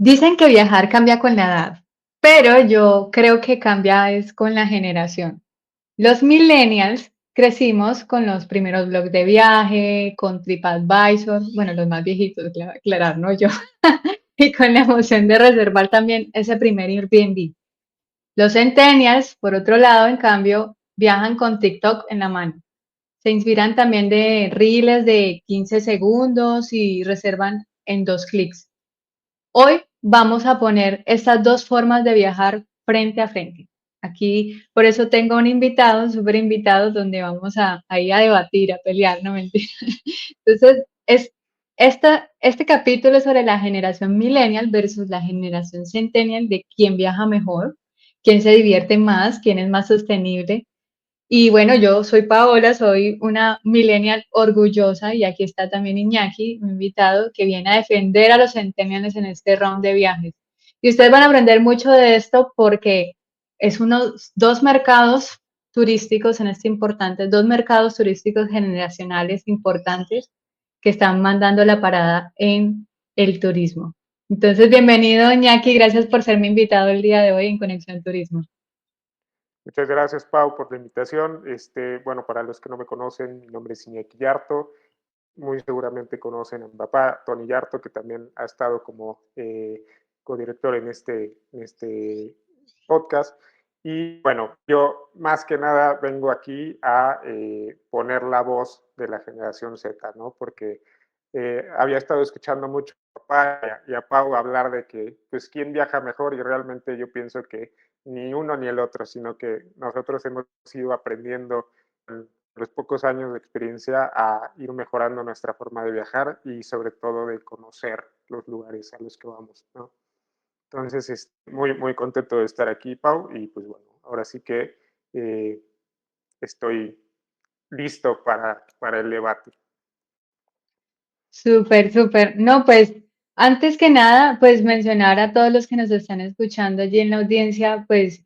Dicen que viajar cambia con la edad, pero yo creo que cambia es con la generación. Los millennials crecimos con los primeros blogs de viaje, con TripAdvisor, bueno, los más viejitos, aclarar, no yo, y con la emoción de reservar también ese primer Airbnb. Los centennials, por otro lado, en cambio, viajan con TikTok en la mano. Se inspiran también de reels de 15 segundos y reservan en 2 clics. Hoy vamos a poner estas dos formas de viajar frente a frente. Aquí, por eso tengo un invitado, un súper invitado, donde vamos a ir a debatir, a pelear, no mentira. Entonces, este capítulo es sobre la generación millennial versus la generación centennial, de quién viaja mejor, quién se divierte más, quién es más sostenible. Y bueno, yo soy Paola, soy una millennial orgullosa y aquí está también Iñaki, un invitado que viene a defender a los centennials en este round de viajes. Y ustedes van a aprender mucho de esto porque es unos dos mercados turísticos en este importante, dos mercados turísticos generacionales importantes que están mandando la parada en el turismo. Entonces, bienvenido Iñaki, gracias por ser mi invitado el día de hoy en Conexión Turismo. Muchas gracias, Pau, por la invitación. Bueno, para los que no me conocen, mi nombre es Iñaki Yarto. Muy seguramente conocen a mi papá, Tony Yarto, que también ha estado como codirector en este podcast. Y bueno, yo más que nada vengo aquí a poner la voz de la generación Z, ¿no? Porque había estado escuchando mucho a papá y a Pau hablar de que, pues, quién viaja mejor, y realmente yo pienso que ni uno ni el otro, sino que nosotros hemos ido aprendiendo en los pocos años de experiencia a ir mejorando nuestra forma de viajar y sobre todo de conocer los lugares a los que vamos, ¿no? Entonces, muy, muy contento de estar aquí, Pau, y pues bueno, ahora sí que eh, estoy listo para el debate. Súper, súper. No, pues antes que nada, pues mencionar a todos los que nos están escuchando allí en la audiencia, pues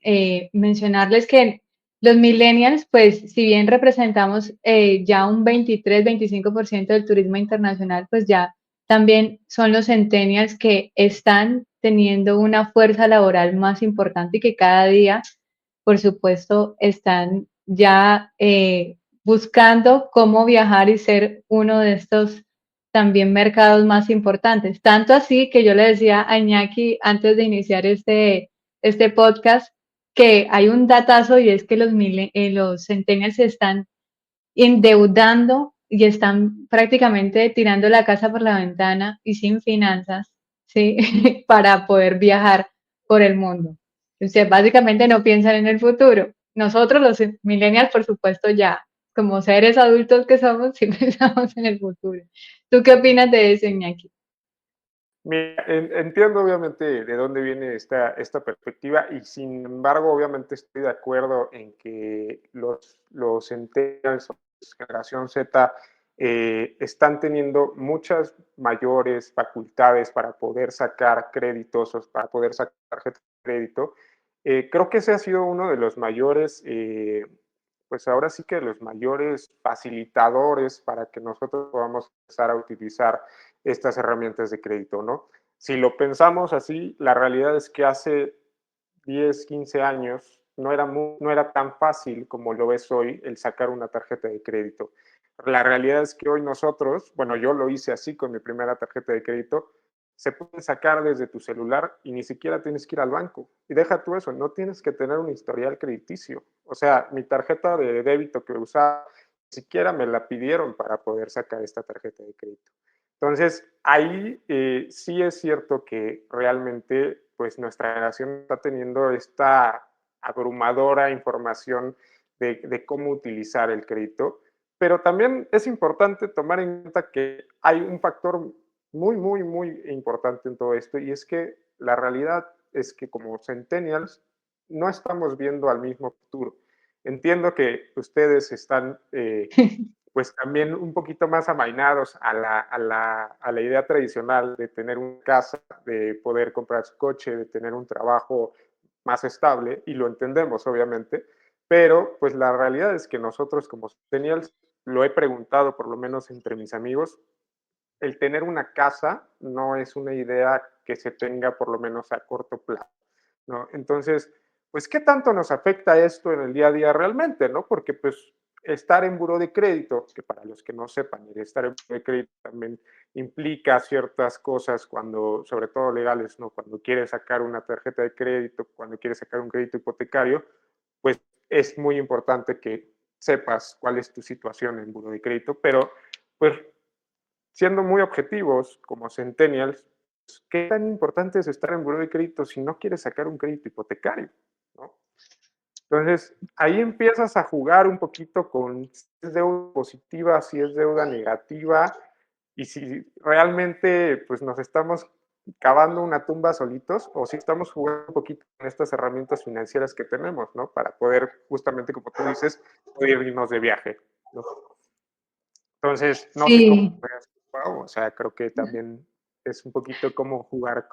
mencionarles que los millennials, pues si bien representamos ya un 23-25% del turismo internacional, pues ya también son los centennials que están teniendo una fuerza laboral más importante y que cada día, por supuesto, están ya buscando cómo viajar y ser uno de estos también mercados más importantes. Tanto así que yo le decía a Iñaki antes de iniciar este podcast que hay un datazo y es que los centennials se están endeudando y están prácticamente tirando la casa por la ventana y sin finanzas, ¿sí? Para poder viajar por el mundo. O sea, básicamente no piensan en el futuro. Nosotros los millennials, por supuesto, ya como seres adultos que somos, sí pensamos en el futuro. ¿Tú qué opinas de eso, Iñaki? Mira, entiendo obviamente de dónde viene esta perspectiva, y sin embargo obviamente estoy de acuerdo en que los centennials o generación Z están teniendo muchas mayores facultades para poder sacar créditos o para poder sacar tarjetas de crédito. Creo que ese ha sido uno de los mayores, pues ahora sí que los mayores facilitadores para que nosotros podamos empezar a utilizar estas herramientas de crédito, ¿no? Si lo pensamos así, la realidad es que hace 10, 15 años no era tan fácil como lo es hoy el sacar una tarjeta de crédito. La realidad es que hoy nosotros, bueno, yo lo hice así con mi primera tarjeta de crédito, se pueden sacar desde tu celular y ni siquiera tienes que ir al banco. Y deja tú eso, no tienes que tener un historial crediticio. O sea, mi tarjeta de débito que usaba, ni siquiera me la pidieron para poder sacar esta tarjeta de crédito. Entonces, ahí sí es cierto que realmente pues nuestra generación está teniendo esta abrumadora información de cómo utilizar el crédito, pero también es importante tomar en cuenta que hay un factor muy, muy, muy importante en todo esto, y es que la realidad es que como centennials no estamos viendo al mismo futuro. Entiendo que ustedes están pues también un poquito más amainados a la idea tradicional de tener una casa, de poder comprar su coche, de tener un trabajo más estable, y lo entendemos obviamente, pero pues la realidad es que nosotros como centennials, lo he preguntado por lo menos entre mis amigos, el tener una casa no es una idea que se tenga por lo menos a corto plazo, ¿no? Entonces, pues, ¿qué tanto nos afecta esto en el día a día realmente, no? Porque, pues, estar en buró de crédito, que para los que no sepan, estar en buró de crédito también implica ciertas cosas cuando, sobre todo legales, ¿no? Cuando quieres sacar una tarjeta de crédito, cuando quieres sacar un crédito hipotecario, pues es muy importante que sepas cuál es tu situación en buró de crédito, pero pues siendo muy objetivos como centennials, ¿qué tan importante es estar en buró de crédito si no quieres sacar un crédito hipotecario? ¿No? Entonces, ahí empiezas a jugar un poquito con si es deuda positiva, si es deuda negativa, y si realmente pues, nos estamos cavando una tumba solitos o si estamos jugando un poquito con estas herramientas financieras que tenemos, ¿no? Para poder, justamente como tú dices, poder irnos de viaje, ¿no? Entonces, no sé cómo Sí. juegas, Pau, o sea, creo que también es un poquito cómo jugar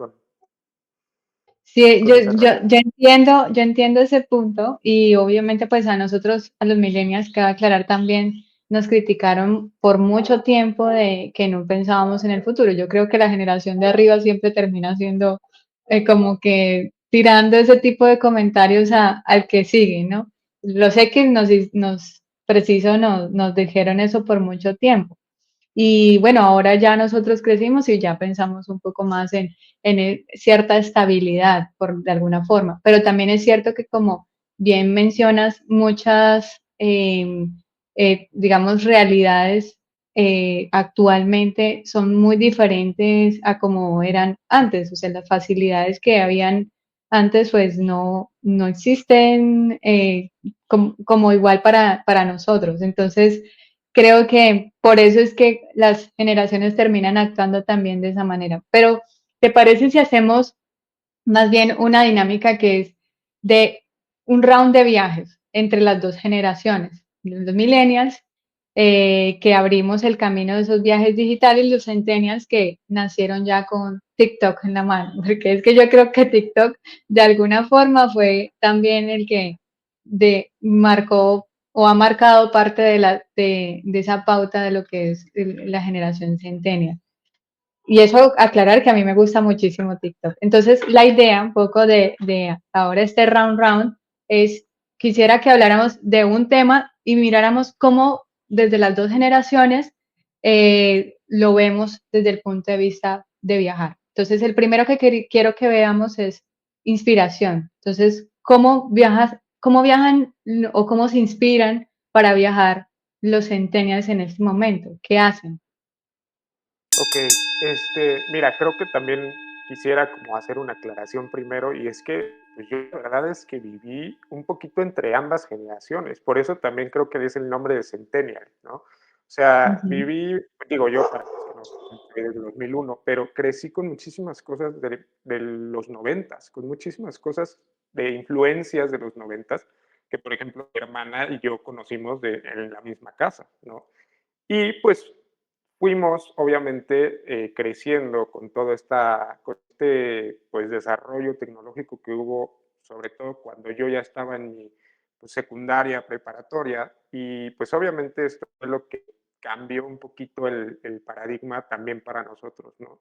Sí, con esa herramienta. yo entiendo ese punto y obviamente pues a nosotros, a los millennials, cabe aclarar también, nos criticaron por mucho tiempo de que no pensábamos en el futuro. Yo creo que la generación de arriba siempre termina siendo como que tirando ese tipo de comentarios al que sigue, ¿no? Los X preciso, nos dijeron eso por mucho tiempo. Y bueno, ahora ya nosotros crecimos y ya pensamos un poco más en cierta estabilidad, de alguna forma. Pero también es cierto que, como bien mencionas, muchas, digamos, realidades actualmente son muy diferentes a como eran antes. O sea, las facilidades que habían antes, pues no existen como igual para nosotros. Entonces, creo que por eso es que las generaciones terminan actuando también de esa manera. Pero, ¿te parece si hacemos más bien una dinámica que es de un round de viajes entre las dos generaciones? Los millennials, que abrimos el camino de esos viajes digitales, y los centennials que nacieron ya con TikTok en la mano, porque es que yo creo que TikTok de alguna forma fue también el que marcó o ha marcado parte de esa pauta de lo que es la generación centennial. Y eso, aclarar que a mí me gusta muchísimo TikTok. Entonces, la idea un poco de ahora este round es, quisiera que habláramos de un tema y miráramos cómo desde las dos generaciones lo vemos desde el punto de vista de viajar. Entonces, el primero que quiero que veamos es inspiración. Entonces, cómo viajan o cómo se inspiran para viajar los centennials en este momento? ¿Qué hacen? Ok, mira, creo que también quisiera como hacer una aclaración primero y es que pues yo la verdad es que viví un poquito entre ambas generaciones, por eso también creo que es el nombre de Centennial, ¿no? O sea, Ujú. viví, digo yo, para los que no saben, soy del 2001, pero crecí con muchísimas cosas de los noventas, con muchísimas cosas de influencias de los noventas, que por ejemplo mi hermana y yo conocimos en la misma casa, ¿no? Y pues fuimos obviamente creciendo con todo con este pues, desarrollo tecnológico que hubo, sobre todo cuando yo ya estaba en mi pues, secundaria, preparatoria, y pues obviamente esto fue lo que cambió un poquito el paradigma también para nosotros, ¿no?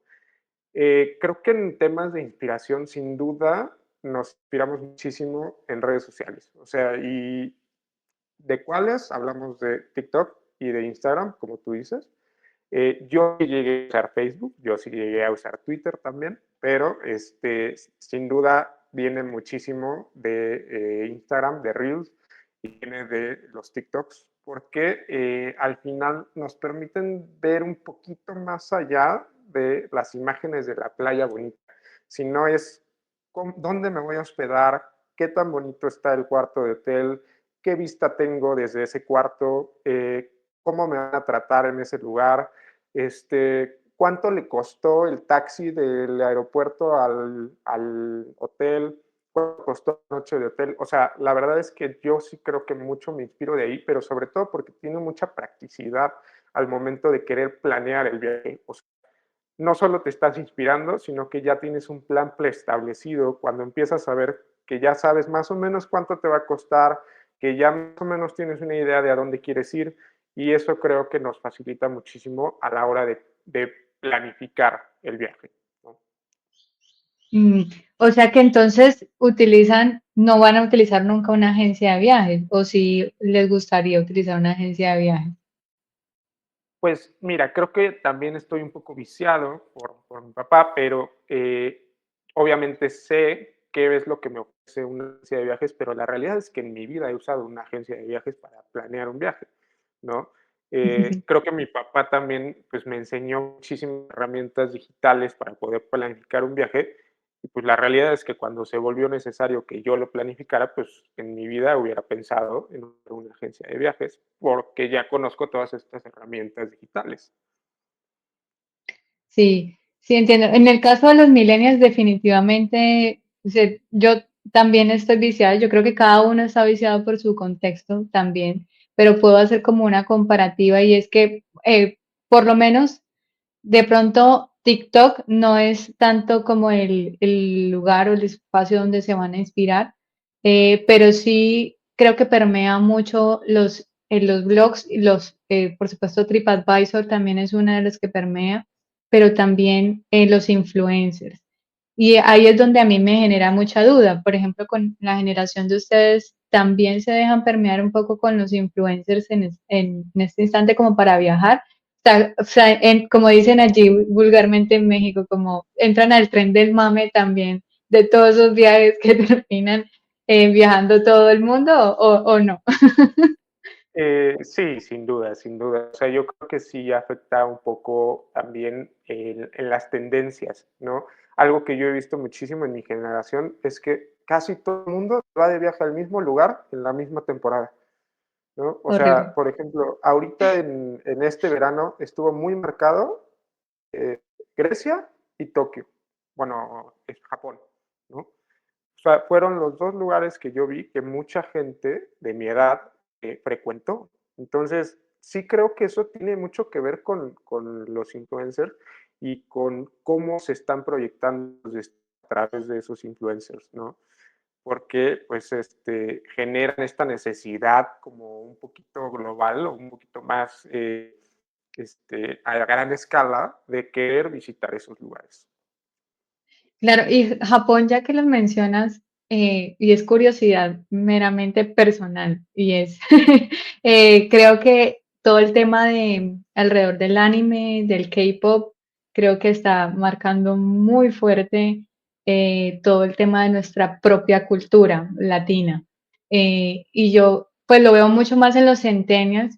Creo que en temas de inspiración, sin duda, nos inspiramos muchísimo en redes sociales. O sea, ¿y de cuáles? Hablamos de TikTok y de Instagram, como tú dices. Yo sí llegué a usar Facebook, yo sí llegué a usar Twitter también, pero sin duda viene muchísimo de Instagram, de Reels, y viene de los TikToks, porque al final nos permiten ver un poquito más allá de las imágenes de la playa bonita, si no es dónde me voy a hospedar, qué tan bonito está el cuarto de hotel, qué vista tengo desde ese cuarto, cómo me van a tratar en ese lugar, cuánto le costó el taxi del aeropuerto al hotel, cuánto costó la noche de hotel. O sea, la verdad es que yo sí creo que mucho me inspiro de ahí, pero sobre todo porque tiene mucha practicidad al momento de querer planear el viaje. O sea, no solo te estás inspirando, sino que ya tienes un plan preestablecido cuando empiezas a ver que ya sabes más o menos cuánto te va a costar, que ya más o menos tienes una idea de a dónde quieres ir y eso creo que nos facilita muchísimo a la hora de planificar el viaje, ¿no? Mm, o sea que entonces no van a utilizar nunca una agencia de viajes, o si les gustaría utilizar una agencia de viajes. Pues mira, creo que también estoy un poco viciado por mi papá, pero obviamente sé qué es lo que me ofrece una agencia de viajes, pero la realidad es que en mi vida he usado una agencia de viajes para planear un viaje, ¿no? Creo que mi papá también pues me enseñó muchísimas herramientas digitales para poder planificar un viaje y pues la realidad es que cuando se volvió necesario que yo lo planificara, pues en mi vida hubiera pensado en una agencia de viajes, porque ya conozco todas estas herramientas digitales. Sí, sí entiendo. En el caso de los millennials, definitivamente, yo también estoy viciada. Yo creo que cada uno está viciado por su contexto también, pero puedo hacer como una comparativa y es que por lo menos de pronto TikTok no es tanto como el lugar o el espacio donde se van a inspirar, pero sí creo que permea mucho los blogs y por supuesto TripAdvisor también es una de las que permea, pero también los influencers. Y ahí es donde a mí me genera mucha duda. Por ejemplo, con la generación de ustedes, ¿también se dejan permear un poco con los influencers en este instante como para viajar? O sea, como dicen allí vulgarmente en México, como entran al tren del mame también, de todos esos viajes que terminan viajando todo el mundo o no. Sí, sin duda, sin duda. O sea, yo creo que sí afecta un poco también en las tendencias, ¿no? Algo que yo he visto muchísimo en mi generación es que casi todo el mundo va de viaje al mismo lugar en la misma temporada, ¿no? O sea, Horrible. por ejemplo, ahorita en este verano estuvo muy marcado eh, Grecia y Tokio. Bueno, es Japón, ¿no? O sea, fueron los dos lugares que yo vi que mucha gente de mi edad frecuentó. Entonces, sí creo que eso tiene mucho que ver con los influencers y con cómo se están proyectando a través de esos influencers, ¿no? Porque pues generan esta necesidad como un poquito global o un poquito más a gran escala de querer visitar esos lugares. Claro, y Japón, ya que lo mencionas, y es curiosidad meramente personal, y es, creo que todo el tema de alrededor del anime, del K-pop, creo que está marcando muy fuerte todo el tema de nuestra propia cultura latina. Y yo, pues lo veo mucho más en los centennials.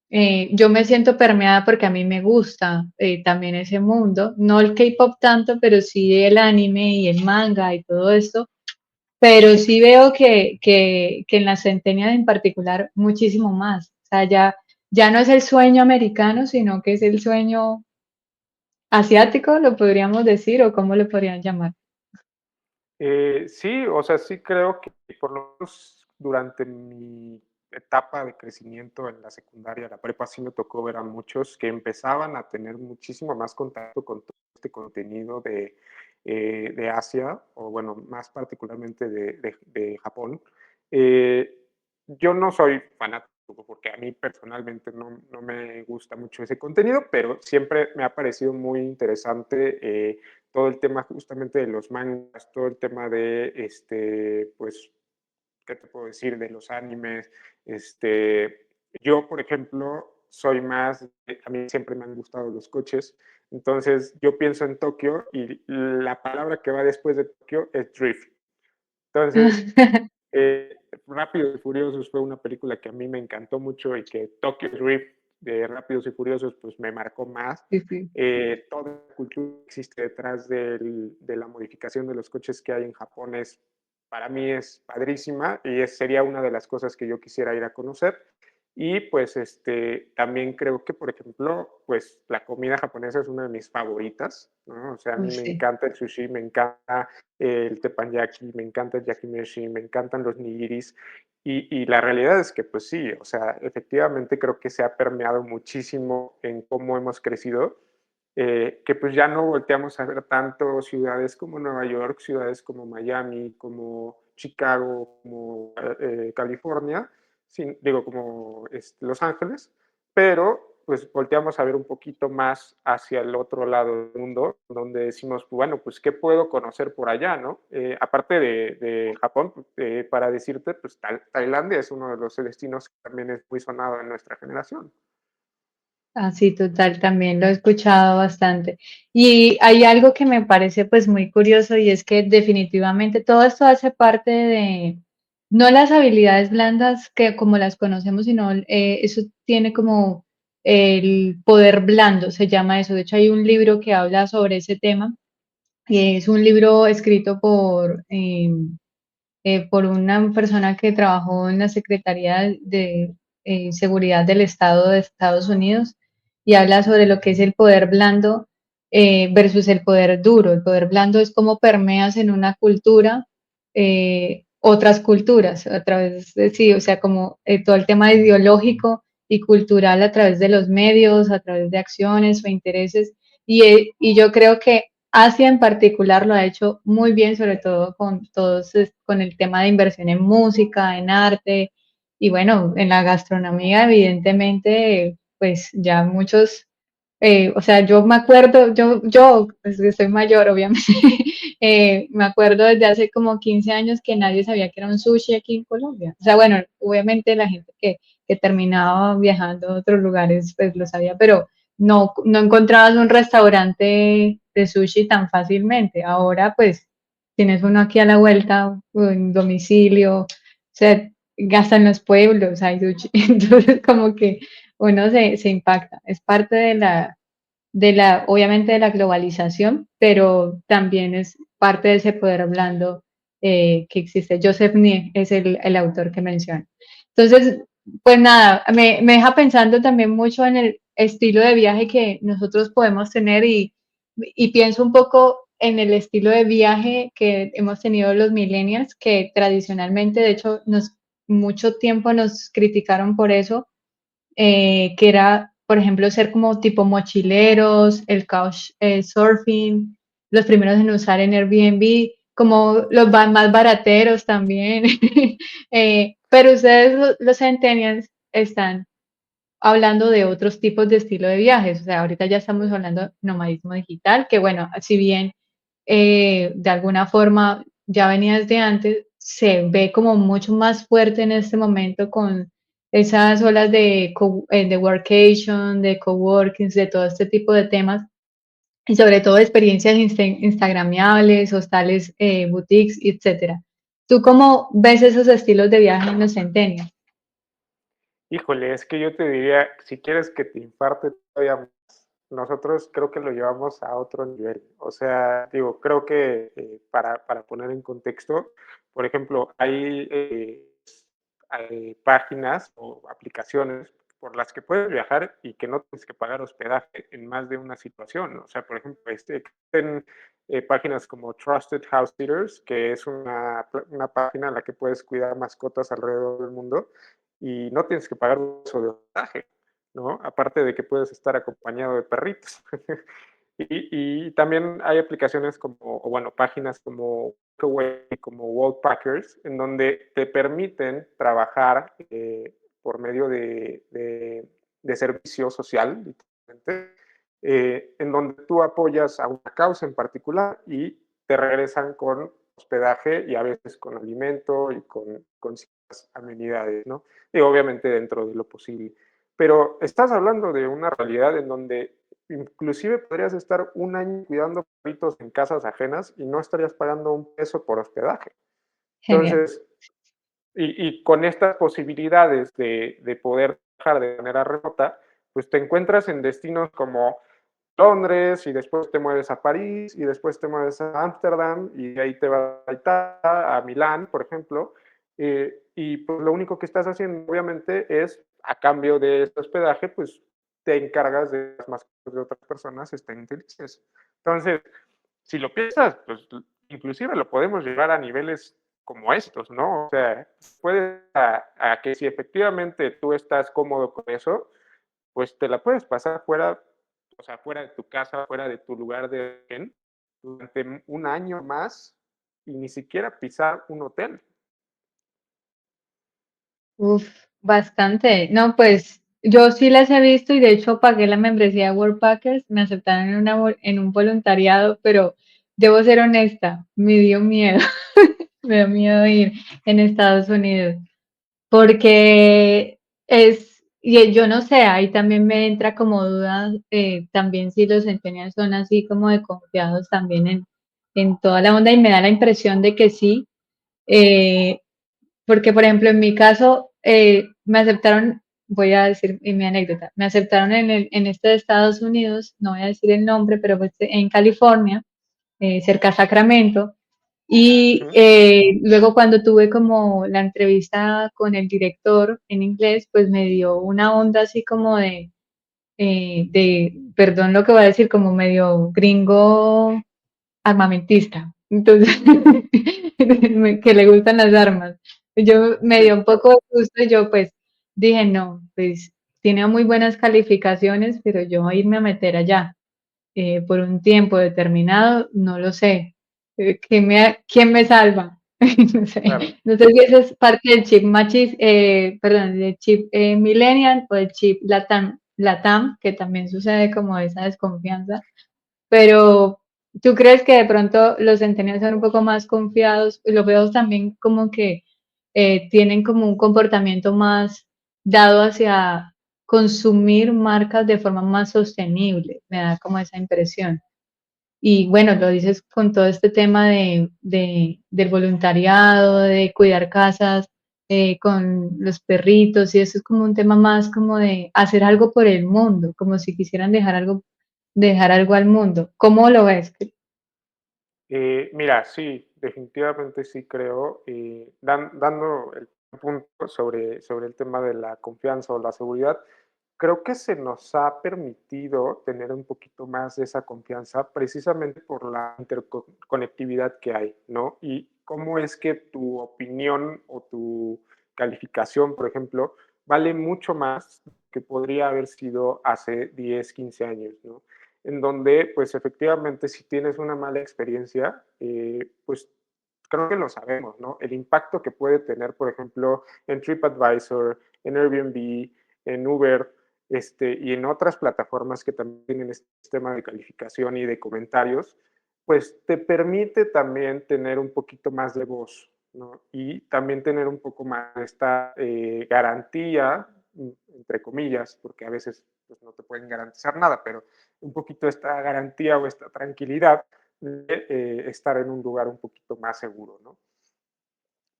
Yo me siento permeada porque a mí me gusta también ese mundo, no el K-pop tanto, pero sí el anime y el manga y todo esto, pero sí veo que en las centenias en particular muchísimo más, o sea, ya no es el sueño americano, sino que es el sueño asiático, lo podríamos decir, o cómo lo podrían llamar. Sí, o sea, sí creo que por lo menos durante mi etapa de crecimiento en la secundaria, la prepa, sí me tocó ver a muchos que empezaban a tener muchísimo más contacto con todo este contenido de Asia, o bueno, más particularmente de Japón. Eh, yo no soy fanático porque a mí personalmente no me gusta mucho ese contenido, pero siempre me ha parecido muy interesante todo el tema justamente de los mangas, todo el tema de, pues, ¿qué te puedo decir? De los animes. Yo, por ejemplo, soy más, a mí siempre me han gustado los coches, entonces yo pienso en Tokio y la palabra que va después de Tokio es drift. Entonces, Rápidos y Furiosos fue una película que a mí me encantó mucho y que Tokyo Drift de Rápidos y Furiosos pues me marcó más. Sí, sí. Toda la cultura que existe detrás de la modificación de los coches que hay en Japón para mí es padrísima y sería una de las cosas que yo quisiera ir a conocer. Y pues también creo que, por ejemplo, pues la comida japonesa es una de mis favoritas, ¿no? O sea, a mí Uy, me sí. encanta el sushi, me encanta el teppanyaki, me encanta el yakimeshi, me encantan los nigiris. Y la realidad es que, pues sí, o sea, efectivamente creo que se ha permeado muchísimo en cómo hemos crecido, que pues ya no volteamos a ver tanto ciudades como Nueva York, ciudades como Miami, como Chicago, como California, digo como Los Ángeles, pero pues volteamos a ver un poquito más hacia el otro lado del mundo, donde decimos, bueno, pues, ¿qué puedo conocer por allá, no? Aparte de Japón, para decirte, pues Tailandia es uno de los destinos que también es muy sonado en nuestra generación. Así total, también lo he escuchado bastante. Y hay algo que me parece pues muy curioso y es que definitivamente todo esto hace parte de, no las habilidades blandas que como las conocemos, sino eso tiene como el poder blando, se llama eso. De hecho, hay un libro que habla sobre ese tema y es un libro escrito por una persona que trabajó en la Secretaría de Seguridad del Estado de Estados Unidos y habla sobre lo que es el poder blando versus el poder duro. El poder blando es cómo permeas en una cultura otras culturas a través de, sí, o sea, como todo el tema ideológico y cultural a través de los medios, a través de acciones o intereses. Y yo creo que Asia en particular lo ha hecho muy bien, sobre todo con todos, con el tema de inversión en música, en arte y bueno, en la gastronomía, evidentemente, pues ya muchos, o sea, yo me acuerdo, yo pues que soy mayor, obviamente, me acuerdo desde hace como 15 años que nadie sabía que era un sushi aquí en Colombia. O sea, bueno, obviamente la gente que terminaba viajando a otros lugares, pues lo sabía, pero no encontrabas un restaurante de sushi tan fácilmente. Ahora, pues, tienes uno aquí a la vuelta, o en domicilio, o sea, hasta en los pueblos hay sushi. Entonces, como que uno se impacta. Es parte obviamente de la globalización, pero también es parte de ese poder blando que existe. Joseph Nye es el autor que menciona. Entonces, pues nada, me deja pensando también mucho en el estilo de viaje que nosotros podemos tener y pienso un poco en el estilo de viaje que hemos tenido los millennials, que tradicionalmente, de hecho, mucho tiempo nos criticaron por eso, que era, por ejemplo, ser como tipo mochileros, el couch surfing, los primeros en usar en Airbnb, como los más barateros también. Pero ustedes, los centennials, están hablando de otros tipos de estilo de viajes. O sea, ahorita ya estamos hablando de nomadismo digital, que bueno, si bien de alguna forma ya venía desde antes, se ve como mucho más fuerte en este momento con esas olas de workation, de coworkings, de todo este tipo de temas y sobre todo experiencias instagramiables, hostales, boutiques, etcétera. ¿Tú cómo ves esos estilos de viaje en los centenios? Híjole, es que yo te diría, si quieres que te infarte todavía más, nosotros creo que lo llevamos a otro nivel. O sea, digo, creo que para poner en contexto, por ejemplo, hay páginas o aplicaciones por las que puedes viajar y que no tienes que pagar hospedaje en más de una situación. O sea, por ejemplo, existen páginas como Trusted House Sitters, que es una página en la que puedes cuidar mascotas alrededor del mundo y no tienes que pagar uso de hospedaje, ¿no? Aparte de que puedes estar acompañado de perritos. Y también hay aplicaciones como, o bueno, páginas como Workaway, como Worldpackers, en donde te permiten trabajar por medio de servicio social, literalmente, en donde tú apoyas a una causa en particular y te regresan con hospedaje y a veces con alimento y con ciertas amenidades, ¿no? Y obviamente dentro de lo posible. Pero estás hablando de una realidad en donde inclusive podrías estar un año cuidando perritos en casas ajenas y no estarías pagando un peso por hospedaje. Genial. Entonces, y con estas posibilidades de poder trabajar de manera remota, pues te encuentras en destinos como Londres y después te mueves a París y después te mueves a Ámsterdam y ahí te vas a Italia, a Milán, por ejemplo. Y pues lo único que estás haciendo, obviamente, es a cambio de este hospedaje, pues te encargas de las mascotas de otras personas estén felices. Entonces, si lo piensas, pues inclusive lo podemos llevar a niveles como estos, ¿no? O sea, puede a que si efectivamente tú estás cómodo con eso, pues te la puedes pasar fuera, o sea, fuera de tu casa, fuera de tu lugar de origen, durante un año más y ni siquiera pisar un hotel. Uf, bastante. No, pues Yo sí las he visto y de hecho pagué la membresía de Worldpackers, me aceptaron en, en un voluntariado, pero debo ser honesta, me dio miedo, me dio miedo ir en Estados Unidos, porque y yo no sé, ahí también me entra como duda, también si los centennials son así como de confiados también en toda la onda y me da la impresión de que sí, eh, porque, por ejemplo, en mi caso, me aceptaron, voy a decir mi anécdota, me aceptaron en este de Estados Unidos, no voy a decir el nombre, pero pues en California, cerca de Sacramento, y Ujú. luego cuando tuve como la entrevista con el director en inglés, pues me dio una onda así como perdón lo que voy a decir, como medio gringo armamentista, entonces, que le gustan las armas. Yo me dio Sí, un poco de susto y yo pues dije, no, pues tiene muy buenas calificaciones, pero yo irme a meter allá por un tiempo determinado, no lo sé. ¿Quién me salva? No sé, claro. no sé si eso es parte del chip machis, perdón, del chip millennial o del chip latam, que también sucede como esa desconfianza, pero ¿tú crees que de pronto los centennials son un poco más confiados? Los veo también como que tienen como un comportamiento más dado hacia consumir marcas de forma más sostenible, me da como esa impresión. Y bueno, lo dices con todo este tema del voluntariado, de cuidar casas con los perritos, y eso es como un tema más como de hacer algo por el mundo, como si quisieran dejar algo al mundo. ¿Cómo lo ves? Mira, sí, definitivamente sí creo, dando el punto sobre el tema de la confianza o la seguridad, creo que se nos ha permitido tener un poquito más de esa confianza precisamente por la interconectividad que hay, ¿no? Y cómo es que tu opinión o tu calificación, por ejemplo, vale mucho más que podría haber sido hace 10, 15 años, ¿no? En donde, pues efectivamente, si tienes una mala experiencia, pues creo que lo sabemos, ¿no? El impacto que puede tener, por ejemplo, en TripAdvisor, en Airbnb, en Uber, y en otras plataformas que también tienen este sistema de calificación y de comentarios, pues te permite también tener un poquito más de voz, ¿no? Y también tener un poco más de esta garantía, entre comillas, porque a veces pues, no te pueden garantizar nada, pero un poquito esta garantía o esta tranquilidad de estar en un lugar un poquito más seguro, ¿no?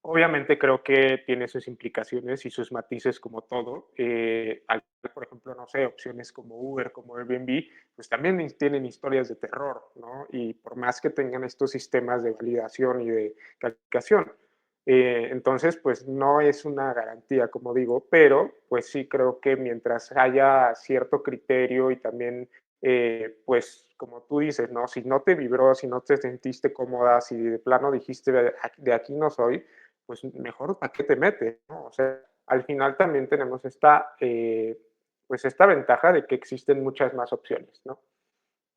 Obviamente creo que tiene sus implicaciones y sus matices como todo. Por ejemplo, no sé, opciones como Uber, como Airbnb, pues también tienen historias de terror, ¿no? Y por más que tengan estos sistemas de validación y de calificación, entonces pues no es una garantía, como digo, pero pues sí creo que mientras haya cierto criterio y también pues como tú dices, ¿no? Si no te vibró, si no te sentiste cómoda, si de plano dijiste de aquí no soy, pues mejor para qué te metes, ¿no? O sea, al final también tenemos pues esta ventaja de que existen muchas más opciones, ¿no?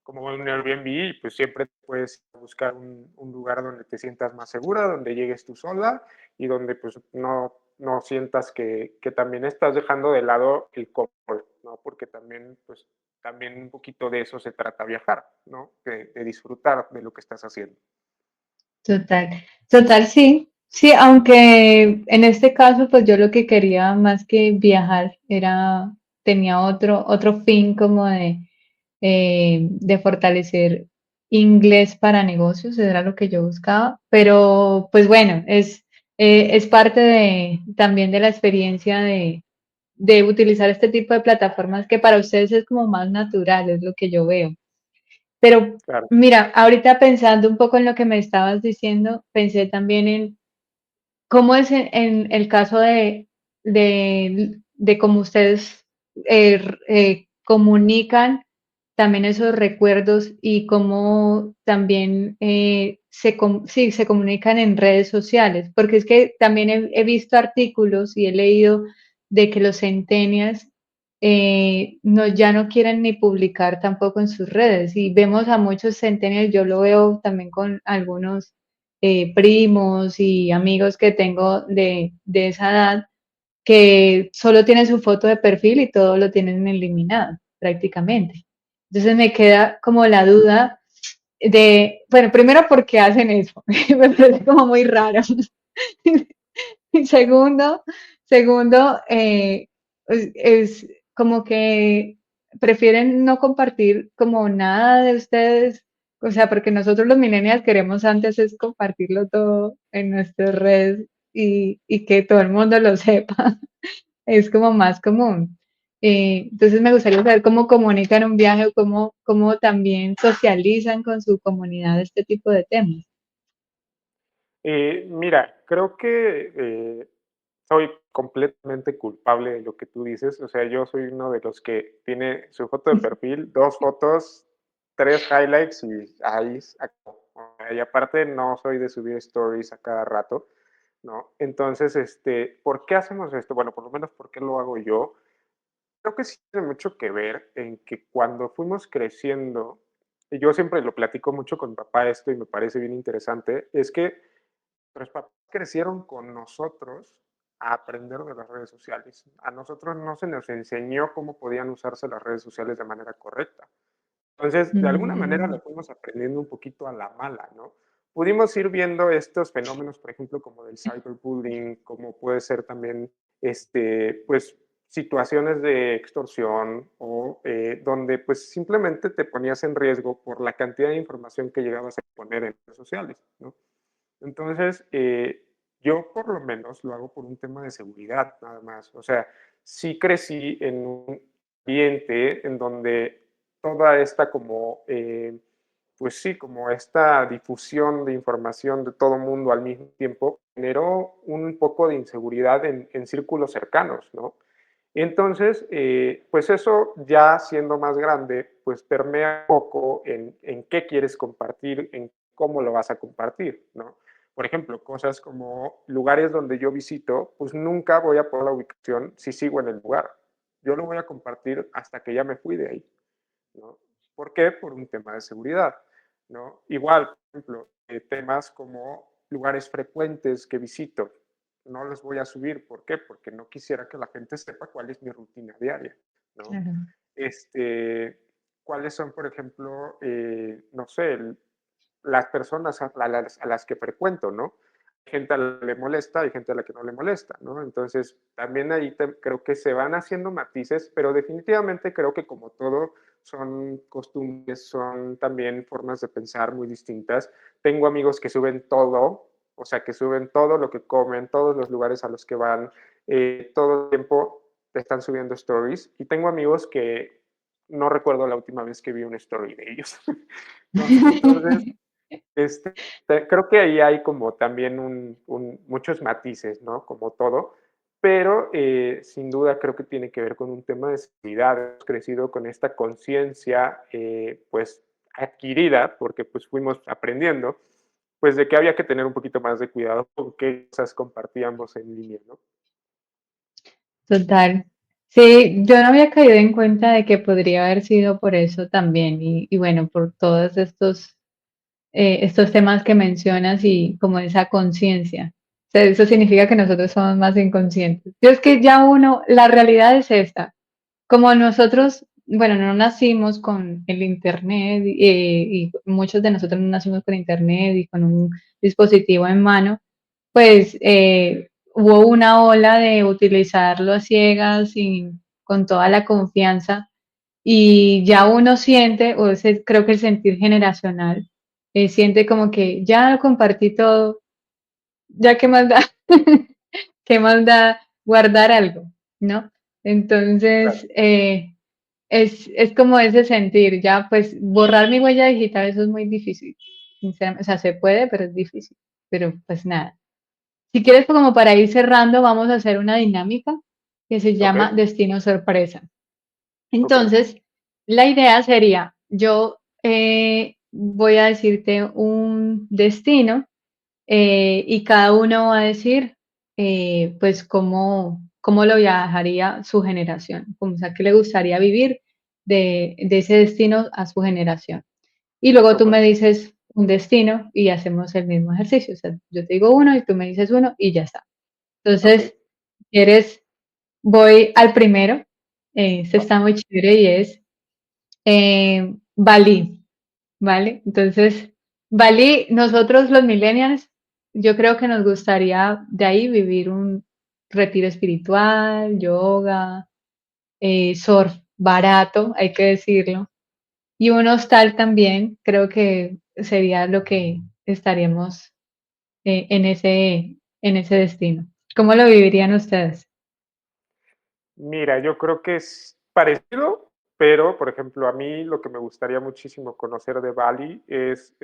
Como en Airbnb, pues siempre puedes buscar un lugar donde te sientas más segura, donde llegues tú sola y donde pues no sientas que también estás dejando de lado el confort, ¿no? Porque también, pues, también un poquito de eso se trata viajar, ¿no? De disfrutar de lo que estás haciendo. Total, total, sí. Sí, aunque en este caso, pues yo lo que quería más que viajar tenía otro fin como de fortalecer inglés para negocios, era lo que yo buscaba, pero pues bueno, es parte también de la experiencia de utilizar este tipo de plataformas que para ustedes es como más natural, es lo que yo veo. Pero Claro, mira, ahorita pensando un poco en lo que me estabas diciendo, pensé también en cómo es en el caso de cómo ustedes comunican también esos recuerdos y cómo también sí, se comunican en redes sociales, porque es que también he visto artículos y he leído de que los centennials no, ya no quieren ni publicar tampoco en sus redes y vemos a muchos centennials, yo lo veo también con algunos primos y amigos que tengo de esa edad, que solo tienen su foto de perfil y todo lo tienen eliminado prácticamente. Entonces me queda como la duda de, bueno, primero, ¿por qué hacen eso? Me parece como muy raro. Y segundo, es como que prefieren no compartir como nada de ustedes, o sea, porque nosotros los millennials queremos antes es compartirlo todo en nuestras redes y que todo el mundo lo sepa, es como más común. Entonces me gustaría saber cómo comunican un viaje o cómo también socializan con su comunidad este tipo de temas. Mira, creo que soy completamente culpable de lo que tú dices. O sea, yo soy uno de los que tiene su foto de perfil, dos fotos, tres highlights y ahí se acabó. Y aparte no soy de subir stories a cada rato, ¿no? Entonces, ¿por qué hacemos esto? Bueno, por lo menos, ¿por qué lo hago yo? Creo que sí tiene mucho que ver en que cuando fuimos creciendo, y yo siempre lo platico mucho con mi papá esto y me parece bien interesante, es que nuestros papás crecieron con nosotros a aprender de las redes sociales. A nosotros no se nos enseñó cómo podían usarse las redes sociales de manera correcta. Entonces, de alguna manera Mm, lo fuimos aprendiendo un poquito a la mala, ¿no? Pudimos ir viendo estos fenómenos, por ejemplo, como del cyberbullying, como puede ser también, pues, situaciones de extorsión o donde, pues, simplemente te ponías en riesgo por la cantidad de información que llegabas a poner en redes sociales, ¿no? Entonces, yo por lo menos lo hago por un tema de seguridad, nada más. O sea, sí crecí en un ambiente en donde toda esta como, pues sí, como esta difusión de información de todo mundo al mismo tiempo generó un poco de inseguridad en círculos cercanos, ¿no? Entonces, pues eso ya siendo más grande, pues permea un poco en qué quieres compartir, en cómo lo vas a compartir, ¿no? Por ejemplo, cosas como lugares donde yo visito, pues nunca voy a poner la ubicación si sigo en el lugar. Yo lo voy a compartir hasta que ya me fui de ahí, ¿no? ¿Por qué? Por un tema de seguridad, ¿no? Igual, por ejemplo, temas como lugares frecuentes que visito, no los voy a subir. ¿Por qué? Porque no quisiera que la gente sepa cuál es mi rutina diaria, ¿no? claro. Este, ¿Cuáles son, por ejemplo, no sé, las personas a las que frecuento, ¿no? Hay gente a la que le molesta, hay gente a la que no le molesta, ¿no? Entonces, también ahí creo que se van haciendo matices, pero definitivamente creo que como todo son costumbres, son también formas de pensar muy distintas. Tengo amigos que suben todo, o sea, que suben todo lo que comen, todos los lugares a los que van, todo el tiempo están subiendo stories. Y tengo amigos que no recuerdo la última vez que vi una story de ellos. ¿No? Entonces, este, creo que ahí hay como también muchos matices, ¿no? Como todo, pero sin duda creo que tiene que ver con un tema de seguridad. Hemos crecido con esta conciencia, pues, adquirida, porque pues fuimos aprendiendo, pues de que había que tener un poquito más de cuidado con qué cosas compartíamos en línea, ¿no? Total. Sí, yo no había caído en cuenta de que podría haber sido por eso también y bueno, por todos estos temas que mencionas y como esa conciencia. O sea, eso significa que nosotros somos más inconscientes. Yo es que ya uno, la realidad es esta. Como nosotros, bueno, no nacimos con el internet y muchos de nosotros no nacimos con internet y con un dispositivo en mano, pues hubo una ola de utilizarlo a ciegas y con toda la confianza y ya uno siente, o ese, creo que el sentir generacional, siente como que ya lo compartí todo, ya qué más da, qué más da guardar algo, ¿no? Entonces, es como ese sentir, ya pues borrar mi huella digital, eso es muy difícil, sinceramente, o sea, se puede, pero es difícil, pero pues nada. Si quieres, como para ir cerrando, vamos a hacer una dinámica que se Ok, llama Destino Sorpresa. ok, Entonces, la idea sería, yo voy a decirte un destino y cada uno va a decir, pues, cómo lo viajaría su generación, como, o sea, qué le gustaría vivir de ese destino a su generación. Y luego tú ok, me dices un destino y hacemos el mismo ejercicio. O sea, yo te digo uno y tú me dices uno y ya está. ok. Entonces, ¿quieres? voy al primero, este ¿no? está muy chévere y es Bali, ¿vale? Entonces, Bali, nosotros los millennials, yo creo que nos gustaría de ahí vivir un retiro espiritual, yoga, surf barato, hay que decirlo, y un hostal también, creo que sería lo que estaríamos en ese destino. ¿Cómo lo vivirían ustedes? Mira, yo creo que es parecido, pero, por ejemplo, a mí lo que me gustaría muchísimo conocer de Bali es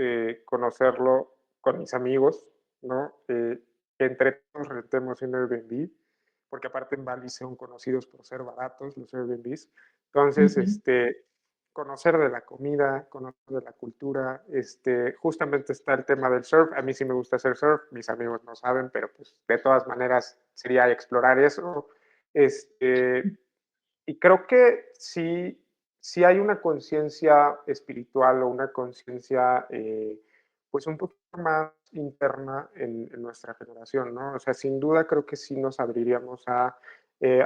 conocerlo con mis amigos, ¿no? Que entre todos rentemos un Airbnb, porque aparte en Bali son conocidos por ser baratos los Airbnbs. Entonces, Ujú. conocer de la comida, conocer de la cultura, justamente está el tema del surf. A mí sí me gusta hacer surf, mis amigos no saben, pero pues de todas maneras sería explorar eso. Este, y creo que sí, sí hay una conciencia espiritual o una conciencia, pues un poquito más interna en nuestra generación, ¿no? O sea, sin duda creo que sí nos abriríamos a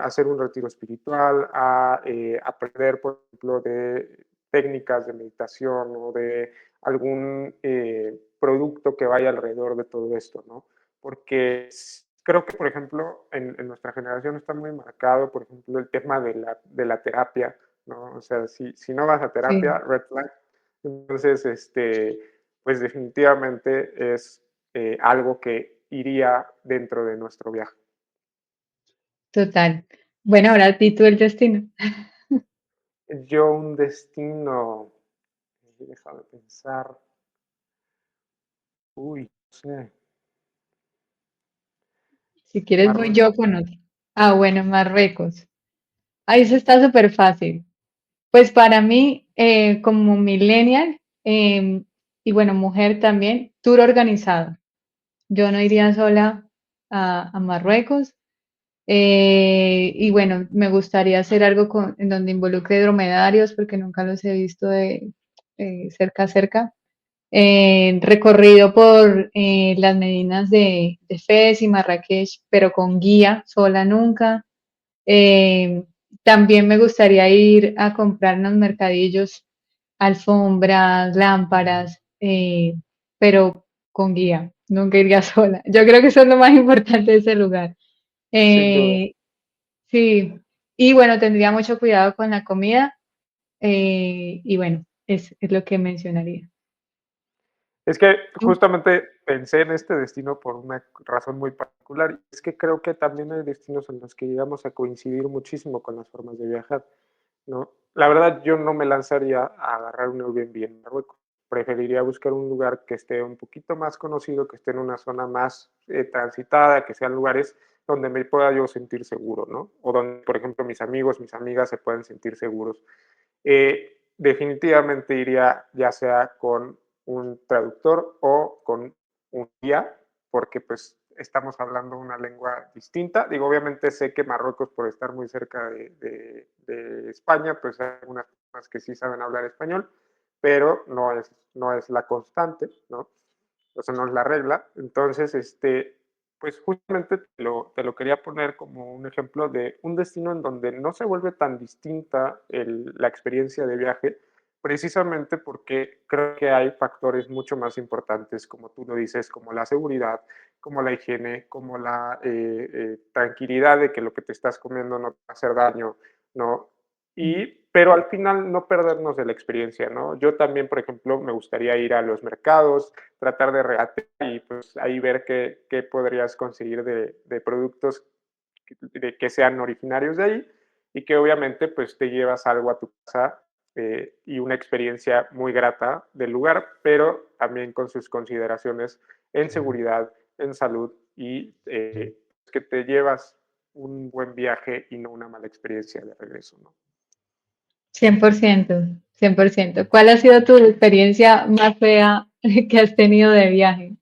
hacer un retiro espiritual, a aprender, por ejemplo, de técnicas de meditación o de algún producto que vaya alrededor de todo esto, ¿no? Porque creo que, por ejemplo, en nuestra generación está muy marcado, por ejemplo, el tema de la terapia, ¿no? O sea, si no vas a terapia, Sí, red flag. Entonces, pues definitivamente es algo que iría dentro de nuestro viaje. total. Bueno, ahora a ti tú el destino. Yo un destino, déjame pensar, uy, no sé, Si quieres voy yo Marruecos. con otro. Ah, bueno, Marruecos. Ahí eso está súper fácil. Pues para mí, como millennial, y bueno, mujer también, tour organizado. Yo no iría sola a Marruecos. Y bueno, me gustaría hacer algo en donde involucre dromedarios, porque nunca los he visto de cerca a cerca. Recorrido por las medinas de Fez y Marrakech, pero con guía, sola nunca. Eh, También me gustaría ir a comprar unos mercadillos, alfombras, lámparas, pero con guía, nunca iría sola. Yo creo que eso es lo más importante de ese lugar. Sin duda. Eh, sí, y bueno, tendría mucho cuidado con la comida, y bueno, es lo que mencionaría. Es que ¿Tú? justamente pensé en este destino por una razón muy particular. Y es que creo que también hay destinos en los que llegamos a coincidir muchísimo con las formas de viajar, ¿no? La verdad, yo no me lanzaría a agarrar un Airbnb en Marruecos. Preferiría buscar un lugar que esté un poquito más conocido, que esté en una zona más transitada, que sean lugares donde me pueda yo sentir seguro, ¿no? O donde, por ejemplo, mis amigos, mis amigas se puedan sentir seguros. Definitivamente iría ya sea con un traductor o con un guía, porque pues estamos hablando una lengua distinta. Digo, obviamente sé que Marruecos, por estar muy cerca de España, pues hay algunas personas que sí saben hablar español, pero no es la constante, ¿no? O sea, no es la regla. Entonces, pues justamente te lo quería poner como un ejemplo de un destino en donde no se vuelve tan distinta la experiencia de viaje, precisamente porque creo que hay factores mucho más importantes, como tú lo dices, como la seguridad, como la higiene, como la tranquilidad de que lo que te estás comiendo no te va a hacer daño, ¿no? Pero al final no perdernos de la experiencia, ¿no? Yo también, por ejemplo, me gustaría ir a los mercados, tratar de regatear y pues ahí ver qué podrías conseguir de productos que sean originarios de ahí y que obviamente pues te llevas algo a tu casa y una experiencia muy grata del lugar, pero también con sus consideraciones en seguridad, en salud y que te llevas un buen viaje y no una mala experiencia de regreso, ¿no? 100%, 100%. ¿Cuál ha sido tu experiencia más fea que has tenido de viaje?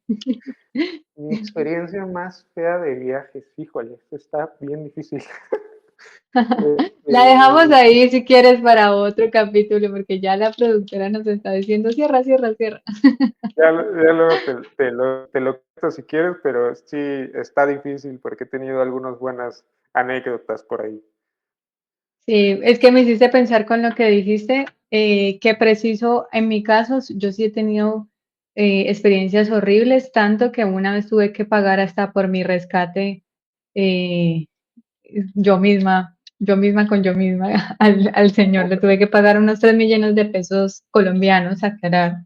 Mi experiencia más fea de viajes, híjole, esto está bien difícil. La dejamos Este, ahí si quieres para otro capítulo, porque ya la productora nos está diciendo cierra, cierra, cierra. ya luego te lo cuento si quieres, pero sí está difícil porque he tenido algunas buenas anécdotas por ahí. Sí, es que me hiciste pensar con lo que dijiste, que preciso, en mi caso, yo sí he tenido experiencias horribles, tanto que una vez tuve que pagar hasta por mi rescate eh, yo misma con yo misma, al señor le tuve que pagar unos 3 millones de pesos colombianos, aclarar,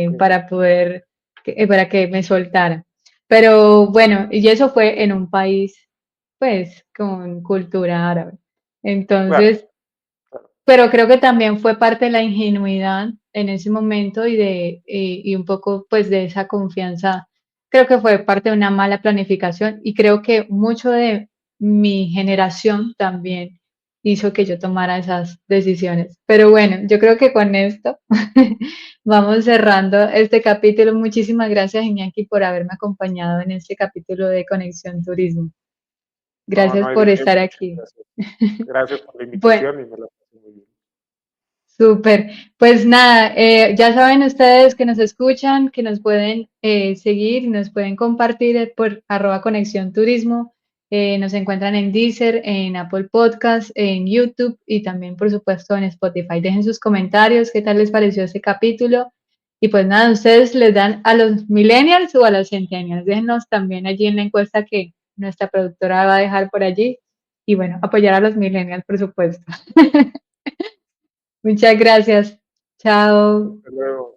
Ok, para que me soltara. Pero bueno, y eso fue en un país, pues, con cultura árabe. claro, Entonces, claro. pero creo que también fue parte de la ingenuidad en ese momento y un poco pues de esa confianza. Creo que fue parte de una mala planificación y creo que mucho de mi generación también hizo que yo tomara esas decisiones. Pero bueno, yo creo que con esto vamos cerrando este capítulo. Muchísimas gracias, Iñaki, por haberme acompañado en este capítulo de Conexión Turismo. No, Gracias no hay por de qué, estar muchas aquí. gracias. Gracias por la Bueno, invitación y me la pasé muy bien. súper. Pues nada, ya saben ustedes que nos escuchan, que nos pueden seguir y nos pueden compartir por @conexión turismo. Nos encuentran en Deezer, en Apple Podcast, en YouTube y también, por supuesto, en Spotify. Dejen sus comentarios, qué tal les pareció este capítulo. Y pues nada, ustedes les dan a los millennials o a los centennials. Déjenos también allí en la encuesta que nuestra productora va a dejar por allí. Y bueno, apoyar a los millennials, por supuesto. Muchas gracias. Chao. Hasta luego.